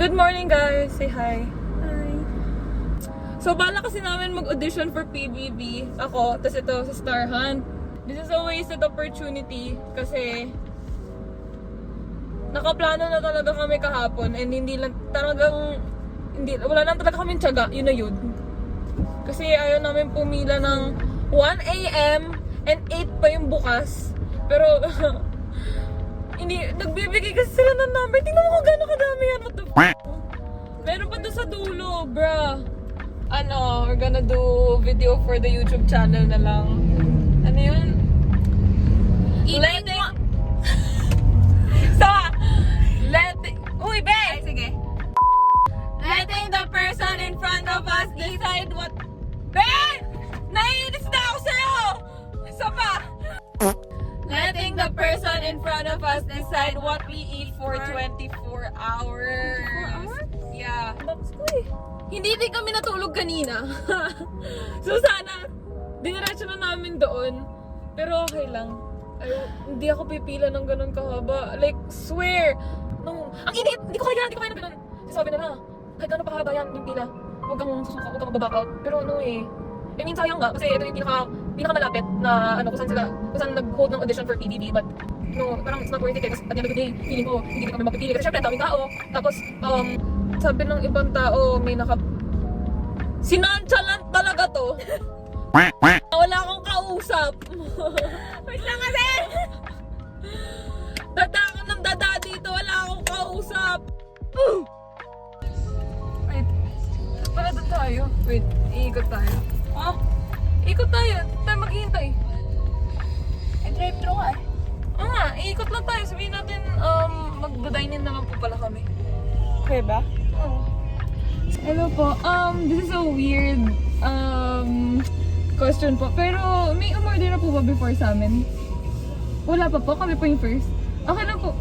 Good morning guys! Say hi! Hi! So bala kasi namin mag-audition for PBB. Ako, tas ito sa Star Hunt. This is a wasted opportunity kasi nakaplano na talaga kami kahapon and wala lang talaga kaming tiyaga, yun na yun. Kasi ayaw namin pumila ng 1 AM and 8 pa yung bukas. Pero hindi, nagbibigay kasi sila ng number. Tingnan mo kung gano'ng kadami yan. What the f***? Meron pa doon sa dulo, bruh. We're gonna do video for the YouTube channel na lang. Ano yun? Uy, be! Ay, sige. Letting the person in front of us decide what... Be! Naiinis na ako sa'yo! Isa pa! Letting the person in front of us decide what we eat for 24 hours. 24 hours? Yeah. Box ko eh. Hindi din kami natulog kanina. So sana, diniretso na namin doon. Pero okay lang. Hindi ako pipila ng ganun kahaba. Like, swear! Ang init! Hindi ko kaya ng ganun. Sabi na kahit ano pa kahaba yan yung pila. Huwag kang susuka, huwag kang mag-back out. Pero no eh. I mean, sayang nga. Kasi ito yung pinakamalapit na kung saan nag-hold ng audition for PBB. But, parang it's not worth it. Kasi at the end of the day, feeling ko, hindi kami mapipili. Kasi syempre, daming tao. Tapos, sabi ng ibang tao, may sinanchalant talaga to. Wala akong kausap. Wait lang kasi! Dada ako ng dada dito, wala akong kausap. Wait, para doon tayo. Wait, iikot tayo. Ikot tayo. Tayo maghihintay. Drive-thru ka eh. Nga, iikot lang tayo. Sabihin natin, mag-dine-in naman po pala kami. Okay ba? Oo. Hello po. This is a weird question po. Pero may umorder na po ba before sa amin? Wala pa po. Kami po yung first. Okay lang po.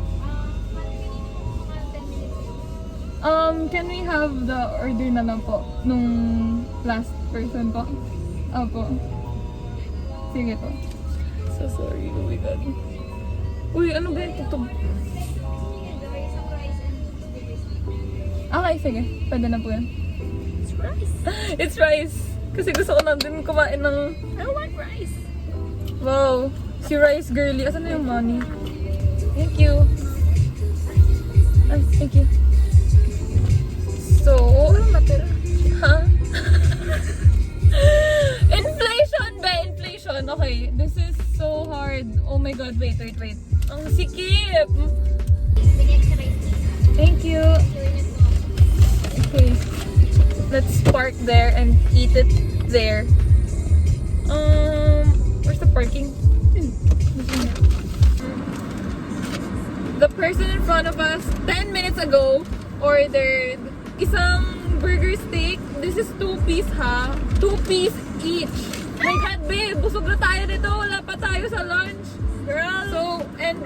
Can we have the order na lang po nung last person po? Opo. Sige po. So sorry. Oh my God. Uy, ano ba yung tutog? Okay, sige. Pwede na po yan. It's rice. It's rice. Kasi gusto ko na din kumain ng... I want rice. Wow. Si Rice Girly. Asan na yung money? Thank you. Ay, thank you. So... Ha? Inflation ba? Inflation. Okay. This is so hard. Oh my God. Wait. Ang sikip. Thank you. Okay. Let's park there and eat it there. Where's the parking? The person in front of us 10 minutes ago ordered isang burger steak. This is 2-piece ha. 2-piece each. My God, babe, busog na tayo dito. Wala pa tayo sa lunch. Girl. So, and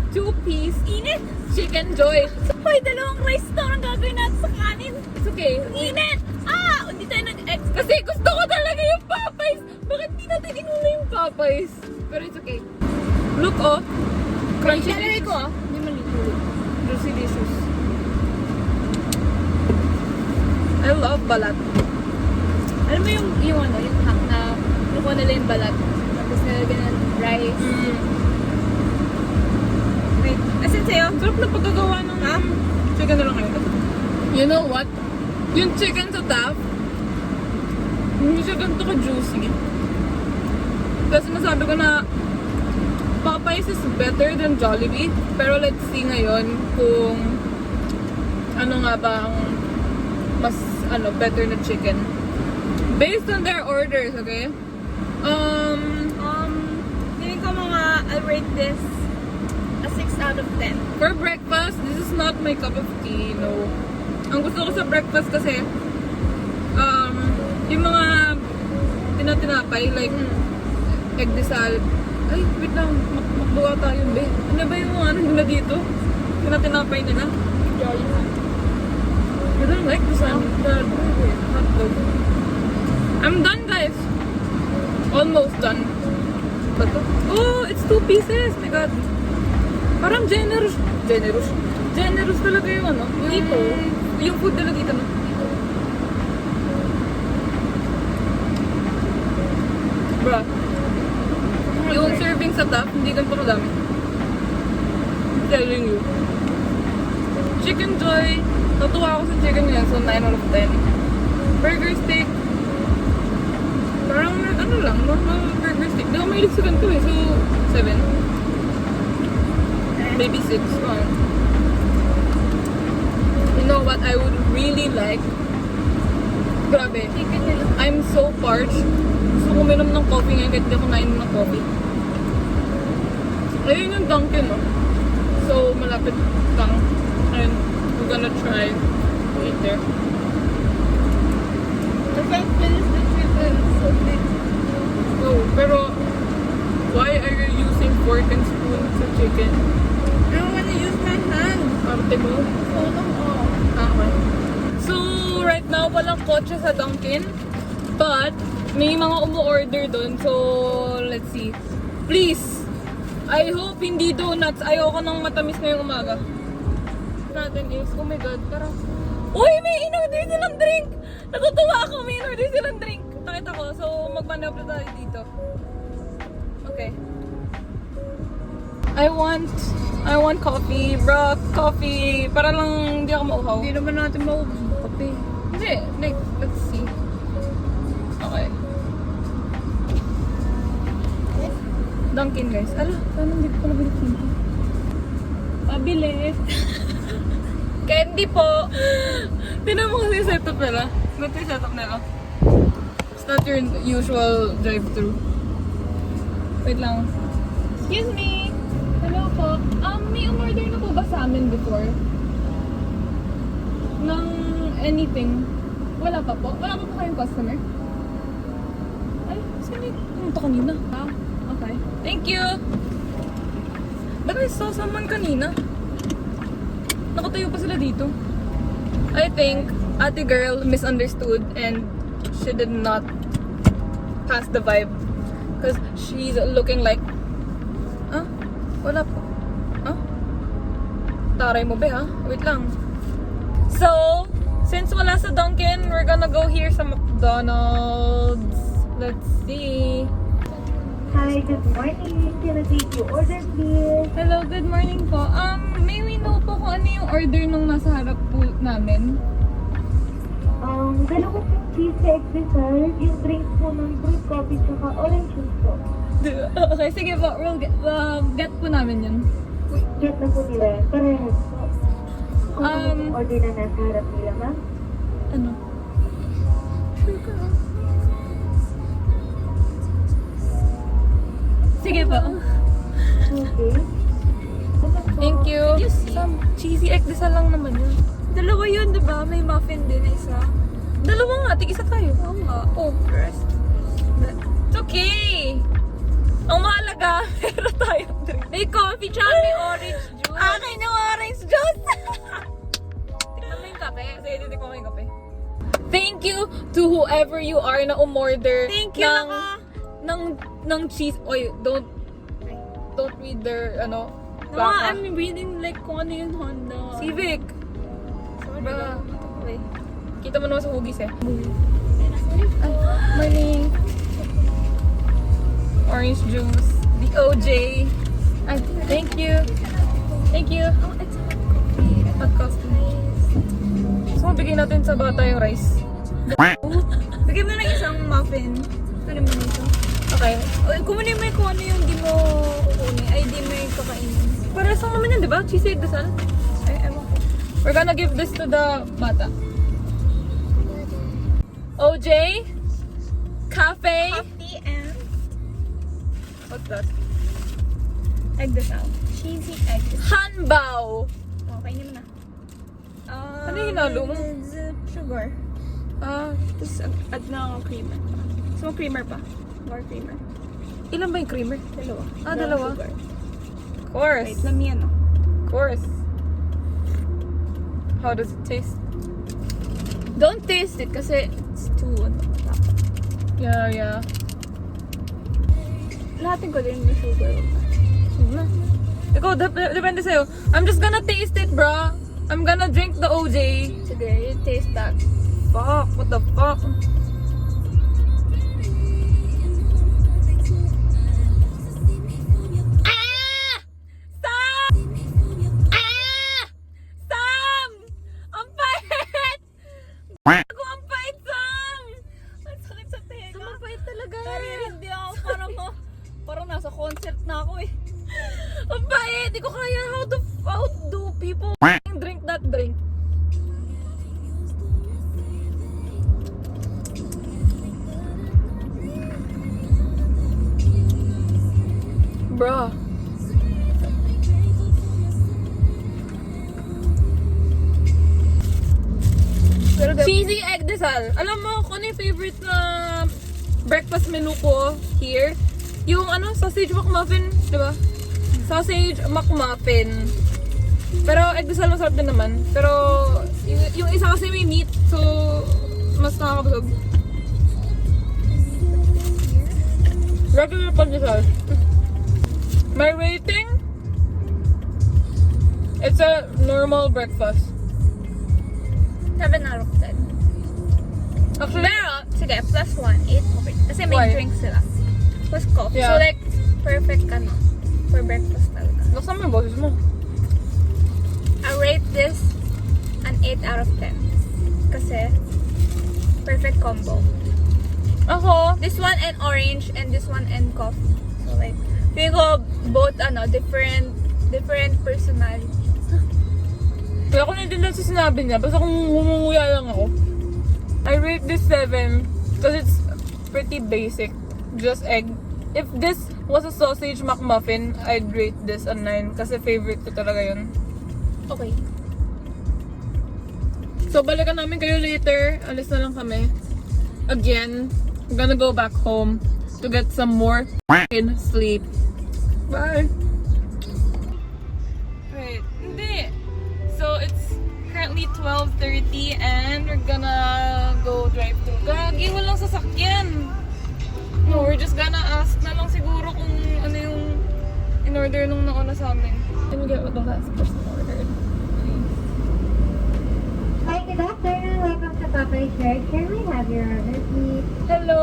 2-piece init chicken joy. Hoy, dalawang rice to ang gagawin natin sa kanin. It's okay. Init! Hindi tayo nag-ex. Kasi gusto ko talaga yung Popeyes. Bakit di natin inuna yung Popeyes? Pero it's okay. Look, crunchy Ilalagay delicious. ko, Hindi man litulog. Juicy delicious. I love balat. Alam mo yung hack na nakuha nila yung balat. Tapos nilagyan ng rice. Wait, asan sa'yo? Sarap na pagkagawa ng chicken na lang ngayon. You know what? Yung chicken sa Taft, hindi siya ganito ka-juicy. Kasi nasabi ko na Popeyes is better than Jollibee. Pero let's see ngayon kung ano nga ba ang mas better na chicken. Based on their orders, okay? Feeling ko I'll rate this a 6 out of 10. For breakfast, this is not my cup of tea, no. Ang gusto ko sa breakfast kasi, yung mga tinatinapay, like, egg desal. Ay, wait lang, makbuka tayo, be. Ano ba yung nila dito? Tinatinapay nila. I don't like this one. The hot dog. I'm done, guys. Almost done. Oh, it's 2 pieces. My God. Parang generous talaga yung Dito. Yung food nila dito, no? Bruh. Yung serving sa top, hindi ganito kadami. I'm telling you. Chicken Joy. Natuwa ako sa chicken ngayon, so 9 out of 10. Burger steak. Parang ano lang, normal burger steak. Hindi ako mahilig sa ganito eh, so 7. Maybe 6. You know what I would really like? Grabe. Chicken nila. I'm so parched. Gusto ko uminom ng coffee ngayon kahit hindi ako nainom ng coffee. Ayun yung Dunkin', no? So, malapit lang. And we're gonna try to eat there. I can't finish the chicken. It's so big. Oh, pero why are you using fork and spoon sa chicken? I don't wanna use my hand. Arte mo? So long off. Okay. So, right now, walang kotse sa Dunkin'. But, may mga umu-order dun. So, let's see. Please, I hope hindi donuts. Ayoko ng matamis ngayong umaga. Natin is, oh my god, parang... Uy, may in-order silang drink! Natutuwa ako, may in-order silang drink. Nakita ko, so magmanobra tayo dito. Okay. I want coffee, bro. Coffee. Para lang hindi ako mauhaw. Hindi naman natin maubos ng kape. Hindi, like, let's see. Okay. Dunkin, guys. Ala, sana hindi ko pala bilit dito. Pabili. Candy po! Tinan mo kasi yung setup nila. Ito yung setup nila. It's not your usual drive-thru. Wait lang. Excuse me. Hello po. May umorder na po ba sa amin before? Ng anything? Wala pa po? Wala pa po kayong customer? Ay, saan yung ito kanina? Ah, okay. Thank you! But I saw someone kanina. Nakatayo pa sila dito. I think ate girl misunderstood and she did not pass the vibe. Because she's looking like... Ah? Wala po. Ah? Taray mo ba ha? Wait lang. So, since wala sa Dunkin', we're gonna go here sa McDonald's. Let's see. Hi, good morning. Can I take your order, please? Hello, good morning po. May we know po kung ano yung order nung nasa harap po namin? Dalawa po cheese egg dessert, yung drinks po ng brewed coffee tsaka orange juice po. Okay, sige po. We'll get po namin yun. Get na po nila. Parehas po. Kung ano yung order na nasa harap nila, ma'am? Ano? Sure ka. Sige po. Okay. Thank you. Some cheesy egg dessert lang naman yun. Dalawa yun, di ba? May muffin din isa. Dalawa nga, tig-isa tayo. Oo nga. Oh, first. It's okay. Ang mahalaga, meron tayong drink. May coffee tsaka may orange juice. Akin yung orange juice! Tignan mo yung kape. Sige, titik mo yung kape. Thank you to whoever you are na umorder Thank you, ng cheese. Oy, don't read their, ano, No, plaka. I'm reading like kung ano yung Honda. Civic. Sorry. Bruh. Okay. Kita mo naman sa hugis eh. Ay, morning. Orange juice. The OJ. Ay, thank you. Thank you. Oh, it's hot coffee. Hot coffee. So, bigay natin sa bata yung rice. Bigyan mo ng isang muffin. Kunin mo nito. Okay. Kunin mo kung ano yung di mo kukunin. Ay, di mo yung kakainin. Parehas lang naman yan, di ba? Cheesy egg dasal. Ay, ewan ko. We're gonna give this to the bata. OJ? Cafe? Coffee and What's that? egg dasal. Cheesy egg dasal. Hanbao! Okay, naman na. Ano yung hinalo mo? Sugar. Tapos add na ako creamer. Gusto mo creamer pa? More creamer. Ilan ba yung creamer? Dalawa. Dalawa. Sugar. Of course. Wait, lami yan oh. Of course. How does it taste? Don't taste it kasi it's too Yeah. Lahatin ko din yung sugar. Ikaw, depende sa'yo. I'm just gonna taste it, bro. I'm gonna drink the OJ. Sige, you taste that. Fuck, what the fuck? Ah! Sam! Ah! Sam! Ang pait! Ako ang pait, Sam! Ang sakit sa tenga. Ang pait talaga. Naririndi ako. Parang nasa concert na ako eh. Ang pait! Di ko kaya. How do people drink that drink? Bruh. Pero Cheesy egg desal. Alam mo, kung ano yung favorite na breakfast menu ko here? Yung ano, sausage McMuffin, di ba? Sausage McMuffin. Pero egg desal masarap din naman. Pero yung isa kasi may meat, so mas nakakabusog. Regular pandesal. My rating? It's a normal breakfast. 7 out of 10. Actually, Pero, sige, plus 1, 8 over. Kasi may Why? drinks sila. Plus coffee. Yeah. So like, perfect ka no? For breakfast talaga. nakasama mo yung boses mo. I rate this an 8 out of 10. Kasi, perfect combo. Ako, This one and orange and this one and coffee. So like, feeling ko both different personality. kaya ako naintindihan sa sinabi niya, basta kung humunguya lang ako. I rate this 7 because it's pretty basic. Just egg. If this was a sausage McMuffin, I'd rate this a 9 kasi favorite ko talaga yun. Okay. So, balikan namin kayo later. Alis na lang kami. Again, I'm gonna go back home to get some more f***ing sleep. Bye! Wait, hindi. So, it's currently 12:30 and we're gonna go drive through. Gagi, walang sasakyan. No, we're just gonna ask na lang siguro kung ano yung in-order nung nauna sa amin. Let me get what the last person ordered. Hi, good afternoon. Welcome to Papay Church. Can we have your order, please? Hello,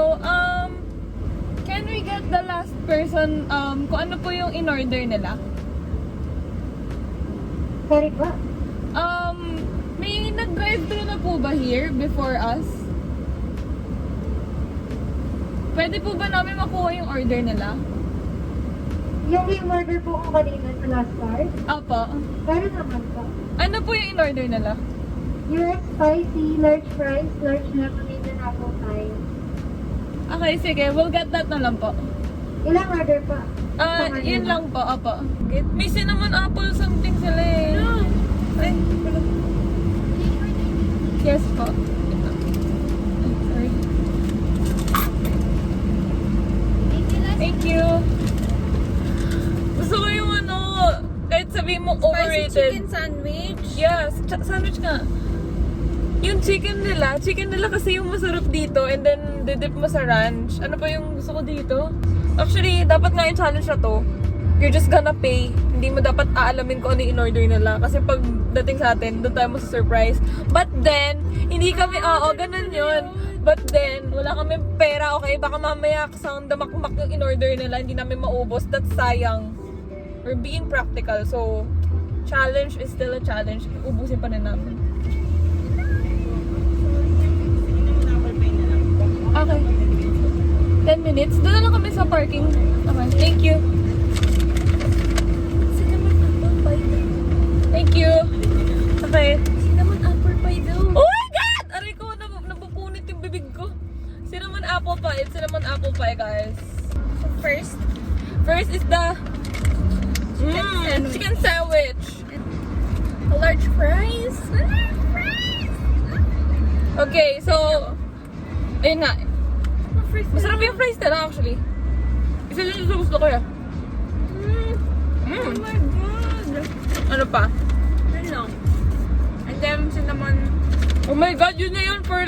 can we get the last person, kung ano po yung in-order nila? Sorry po. May nag-drive-thru na po ba here before us? Pwede po ba namin makuha yung order nila? Yung in-order po ko kanina sa last card, Apo. meron naman po. Ano po yung in-order nila? US spicy, large fries, large lemonade, and apple pie. Okay, sige. We'll get that na lang po. Ilang order pa? Yun lang po. Apo. May cinnamon apple something sila eh. No. Ay, wala. Yes po. Ito. Ay, sorry. Thank you. Gusto ko yung ano, kahit sabihin mo Spicy overrated. chicken sandwich. Yes, sandwich nga. Yung chicken nila kasi yung masarap dito and then didip mo sa ranch. Ano pa yung gusto ko dito? Actually, dapat nga yung challenge na to. You're just gonna pay. Hindi mo dapat aalamin kung ano yung in-order nila. Kasi pag dating sa atin, doon tayo mo sa surprise. But then, hindi kami, ganun yun. But then, wala kami pera, okay? Baka mamaya kasang damakmak yung in-order nila, hindi namin maubos. That's sayang. We're being practical. So, challenge is still a challenge. Ubusin pa rin namin. Okay. 10 minutes. Doon na lang kami sa parking. Okay. Thank you. Cinnamon apple pie daw. Thank you. Okay. Cinnamon apple pie daw. Oh my God! Aray ko, napupunit yung bibig ko. Cinnamon apple pie. It's cinnamon apple pie, guys. So first, First is the sandwich. chicken sandwich. large fries. Okay, so, ayun nga. Masarap yung fries nila, actually. Isa din yung gusto ko ya. Oh my god. Ano pa? Yun lang. And then cinnamon, Oh my God, yun na yun for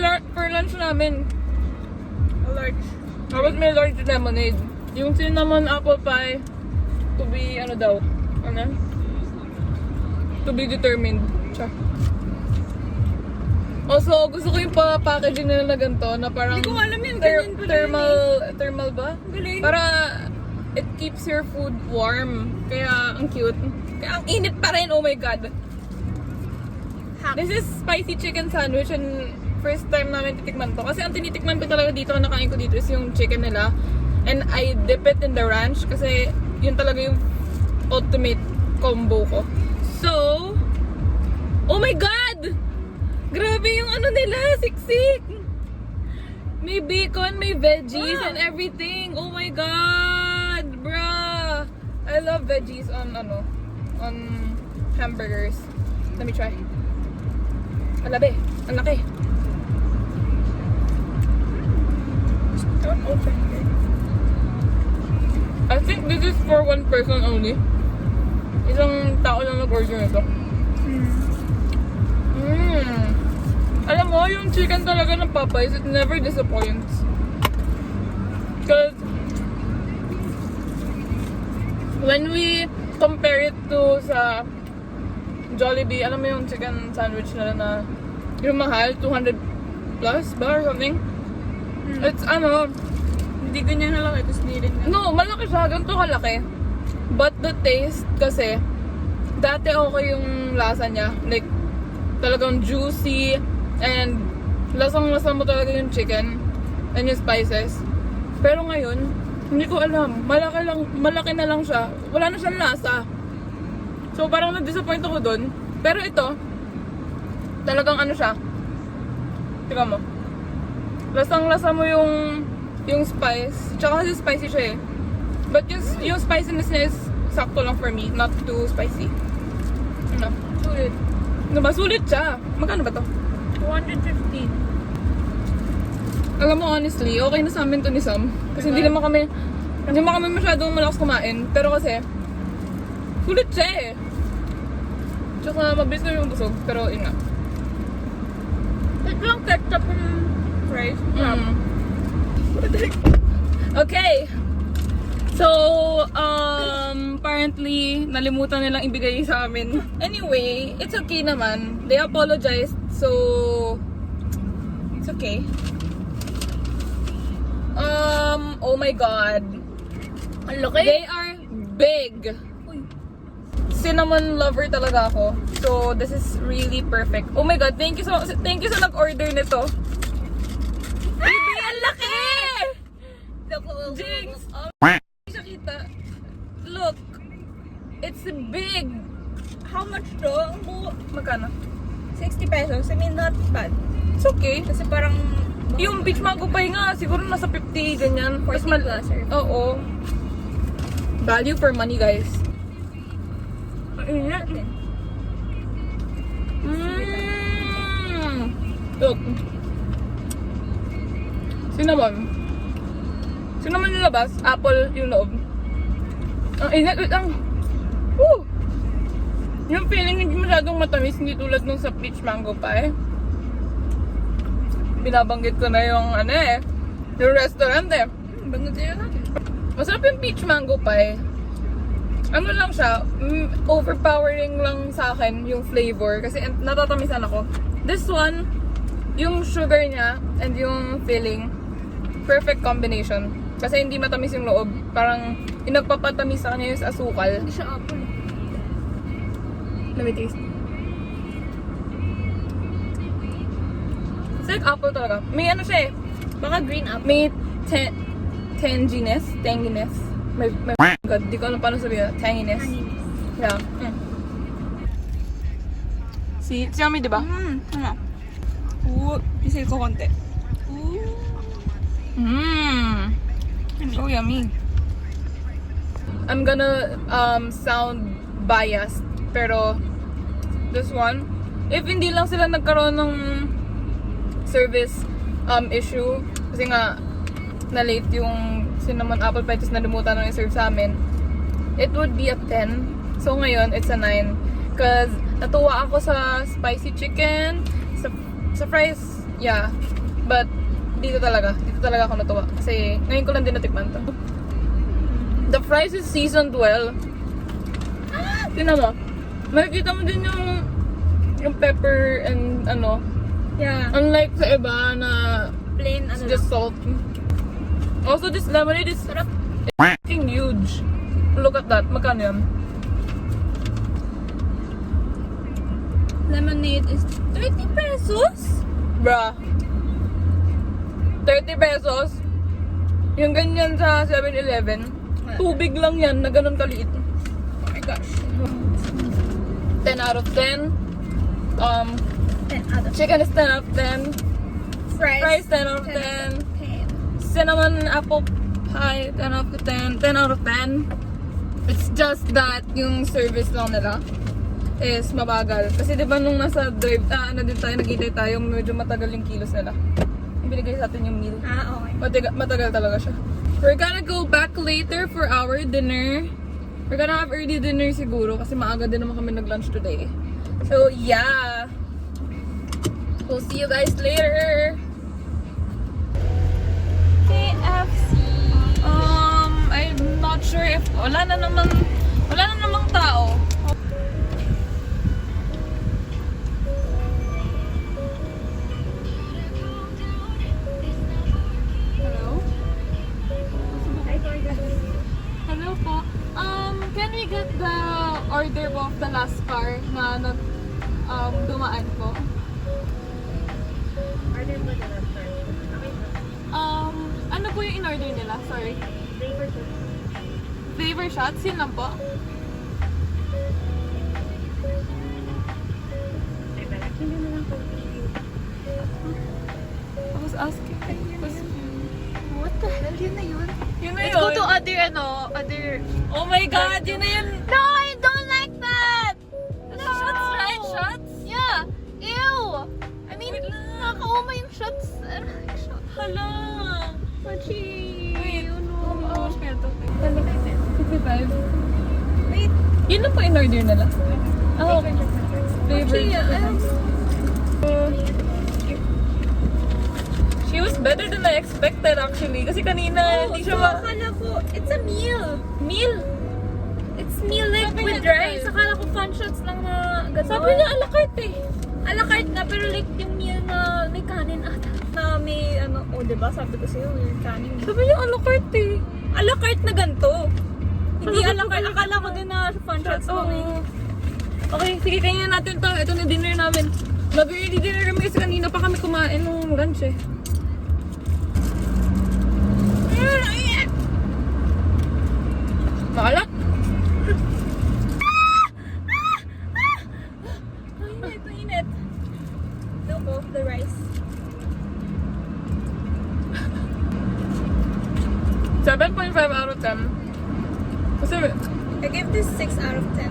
lunch namin. large. Tapos may large lemonade. Yung cinnamon apple pie, to be, ano daw? Ano? To be determined. Sure. Also, gusto ko yung packaging nila na ganito na parang Hindi ko alam yun, ganyan pala thermal ba? Galing. Para it keeps your food warm. Kaya ang cute. Kaya ang init pa rin, oh my god. This is spicy chicken sandwich and first time namin titikman to. Kasi ang tinitikman ko talaga dito, ang nakain ko dito is yung chicken nila. And I dip it in the ranch kasi yun talaga yung ultimate combo ko. So, oh my god! Grabe yung ano nila, siksik! May bacon, may veggies, and everything. Oh my god! Bruh! I love veggies on hamburgers. Let me try. Alabe, ang laki. Don't open it. I think this is for one person only. Isang tao lang nag-order nito. Alam mo, yung chicken talaga ng Popeyes, it never disappoints. Because when we compare it to sa Jollibee, alam mo yung chicken sandwich nila na yung mahal, 200 plus ba or something? It's Hindi ganyan na lang, tapos nilin na. no, malaki siya, ganito kalaki. But the taste kasi, dati okay yung lasa niya. Like, talagang juicy, and lasang-lasa mo talaga yung chicken and yung spices. Pero ngayon, hindi ko alam. Malaki na lang siya. Wala na siyang lasa. So, parang na-disappoint ako dun. Pero ito, talagang ano siya. Tingnan mo. Lasang-lasa mo yung spice. Tsaka kasi spicy siya eh. But yung spiciness niya is sakto lang for me. Not too spicy. Ano? Sulit. Ano ba? Sulit siya. Magkano ba to? 215. Alam mo, honestly, okay na sa amin to ni Sam. Kasi hindi naman kami masyadong malakas kumain. Pero kasi, sulit siya eh. Tsaka mabilis na yung busog. Pero yun nga. Ito lang ketchup yung rice. Okay. So, apparently, nalimutan nilang ibigay sa amin. Anyway, it's okay naman. They apologized, so it's okay. Oh my god. Ang laki. They are big. Cinnamon lover talaga ako. So, this is really perfect. Oh my god, thank you sa nag-order nito. Baby, ang laki! Jinx! Hindi siya kita. Look. It's big. How much to? Magkano? 60 pesos. I mean, not bad. It's okay. Kasi parang Yung beach mango pie nga, siguro nasa 50, ganyan. 40 plus or Oo. Value for money, guys. natin. Look. Cinnamon. Cinnamon yung labas, apple yung loob. Ang init, wait lang. Woo! Yung feeling hindi masyadong matamis, hindi tulad nung sa peach mango pie. Binabanggit ko na yung yung restaurant eh. Banggit yun natin. Masarap yung peach mango pie. Ano lang siya, overpowering lang sa akin yung flavor kasi natatamisan ako. This one, yung sugar niya and yung filling, perfect combination. Kasi hindi matamis yung loob. Parang yung nagpapatamis sa kanya yung asukal. Hindi siya apple. Let me taste. It's like apple talaga. May ano siya eh. Baka green apple. May tanginess. May God, di ko alam paano sabihin. Tanginess. Yeah. Si Xiaomi, di ba? Ano? Pisil ko konti. So yummy. I'm gonna sound biased, pero this one, if hindi lang sila nagkaroon ng service issue, kasi nga na late yung cinnamon apple pie tapos nalimutan nung i-serve sa amin, it would be a 10. So ngayon, it's a 9. Cause natuwa ako sa spicy chicken, sa fries, yeah. But dito talaga ako natuwa. Kasi ngayon ko lang din natikman to. The fries is seasoned well. Tingnan mo. Makikita mo din yung yung pepper and ano. Yeah. Unlike sa iba na Plain, it's ano just lang. salt. Also, this lemonade is fucking huge. Look at that. Magkano yan? Lemonade is 30 pesos? Bruh. 30 pesos. Yung ganyan sa 7-Eleven. Tubig lang yan na ganun kaliit. Oh my gosh. 10 out of 10. 10 out of Chicken is 10 out of 10. fries. Fries 10 out of 10. Cinnamon apple pie 10 out of 10. 10 out of 10. It's just that yung service lang nila is mabagal. Kasi diba nung nasa drive, ano din tayo, nag-itay tayo, medyo matagal yung kilos nila. Yung binigay sa atin yung meal. Okay. Matagal talaga siya. We're gonna go back later for our dinner. We're gonna have early dinner siguro kasi maaga din naman kami nag-lunch today. So yeah. We'll see you guys later. KFC. I'm not sure if wala na namang tao. Hello? Hello po. Can we get the order po of the last car na dumaan po? Order mo na lang, sir. Okay, sir. Ano po yung in-order nila? Sorry. Flavor to. Flavor shots? Yun lang po. Hindi na lang po. I was asking. What the hell? Yun na yun. Yun na Let's yun. go to other... Oh my god, yun na yun. No, I don't like that! No! Shots, right? Shots? Yeah! Ew! I mean, Wait lang. nakakauma yung shots. Hala. Pachi! Wait. You How know. much kaya ito? 55. Wait. Yun lang po in-order nila. Oh, flavor. Pachi, She was better than I expected actually. Kasi kanina, hindi siya akala ko, it's a meal. meal. It's meal like Sabi with niya, rice. Akala ko fun shots lang na gano'n. Sabi niya, a la carte eh. A la carte nga, pero like yung meal na may kanin ata. Na may ano, oh diba? Sabi ko sa'yo, may kanin. Sabi niya, a la carte eh. A la carte na ganito. Hindi a Ano la ba carte. talaga? Akala ko din na fun shots lang eh. Oo. Okay, sige, kainin natin to. Ito na dinner namin. Nag-early dinner kami kasi kanina pa kami kumain ng lunch eh. Makalat? Mainit. No po, the rice. 7.5 out of 10. Kasi I give this 6 out of 10.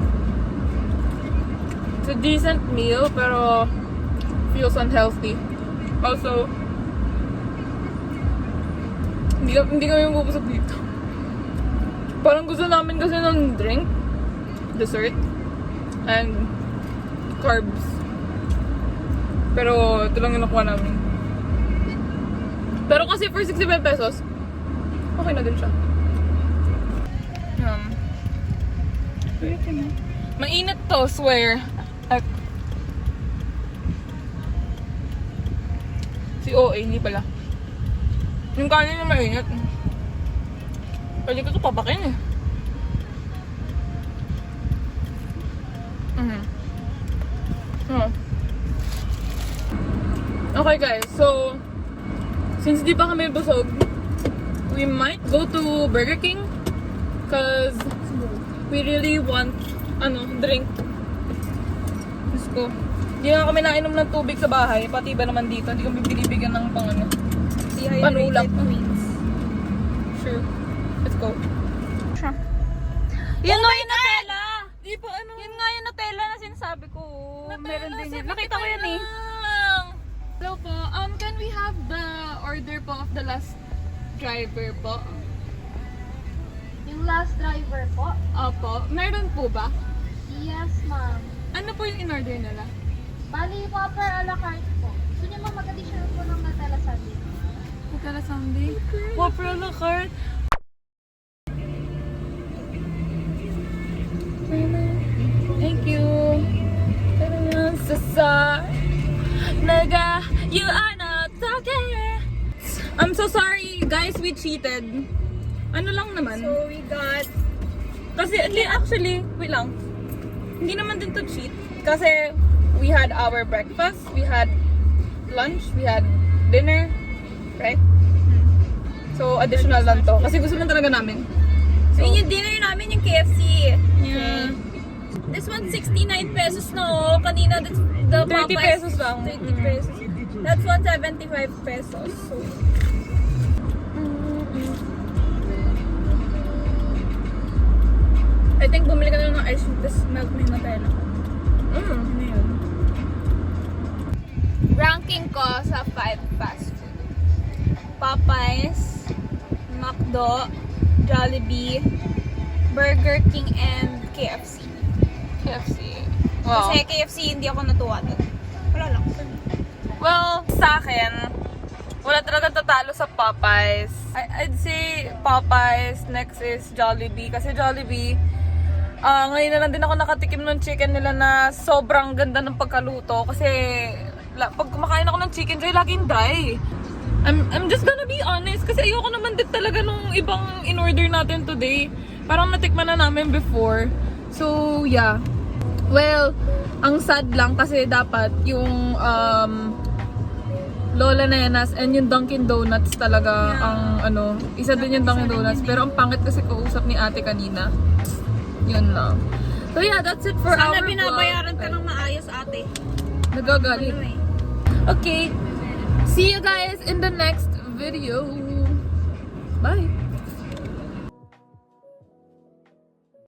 it's a decent meal pero feels unhealthy. Also, hindi kami mabubusog dito. Parang gusto namin kasi ng drink, dessert, and carbs. Pero ito lang yung nakuha namin. Pero kasi for 65 pesos, okay na din siya. Mainit to, swear. Si OA, hindi pala. Yung kanin na mainit. Pwede ko ito papakin eh. Okay guys, so since di pa kami busog, we might go to Burger King because we really want drink. Diyos ko. Hindi na kami nainom ng tubig sa bahay, pati ba naman dito, hindi kami binibigyan ng panulak. Queens. Sure. Let's go. Yun nga yung Nutella! Di ba Yun nga yung Nutella na sinasabi ko. Meron din yun. Nakita ko yun eh. Hello po. Can we have the order po of the last driver po? Yung last driver po? Opo. Meron po ba? Yes, ma'am. Ano po yung in-order nila? Bali, Whopper a la carte po. Gusto niyo ma'am mag-additional po ng Nutella Sundae? Magkala Sunday? Whopper a la carte? Thank you. Sa Naga, you are not okay. I'm so sorry, guys, we cheated. Ano lang naman? So we got Kasi, hindi, actually, wait lang. Hindi naman din to cheat. Kasi, we had our breakfast, we had lunch, we had dinner, right? So, additional lang to. Kasi gusto lang talaga namin. So, yun yung dinner namin, yung KFC. Yeah. This one's 69 pesos na oh. Kanina, the 30 Popeyes, pesos lang. 30 pesos. That's 175 pesos. So, I think bumili ka na lang ng ice cream, tapos melt mo yung Nutella. Ano yun? Ranking ko sa 5 fast food. Popeyes, McDo, Jollibee, Burger King, and KFC. KFC. Wow. Kasi KFC hindi ako natuwa doon. Wala lang. Well, sa akin, wala talaga tatalo sa Popeyes. I'd say Popeyes, next is Jollibee. Kasi Jollibee, ngayon na lang din ako nakatikim ng chicken nila na sobrang ganda ng pagkaluto. Kasi pag kumakain ako ng chicken joy, laging dry. I'm just gonna be honest. Kasi ayoko naman din talaga nung ibang in-order natin today. Parang natikman na namin before. So, yeah. Well, ang sad lang kasi dapat yung Lola Nenas and yung Dunkin Donuts talaga ang isa din yung Dunkin Donuts. Pero ang pangit kasi kausap ni ate kanina. Yun lang. So yeah, that's it for our Sana vlog. binabayaran ka ng maayos, ate. Nagagalit. Anyway. Okay. See you guys in the next video. Bye.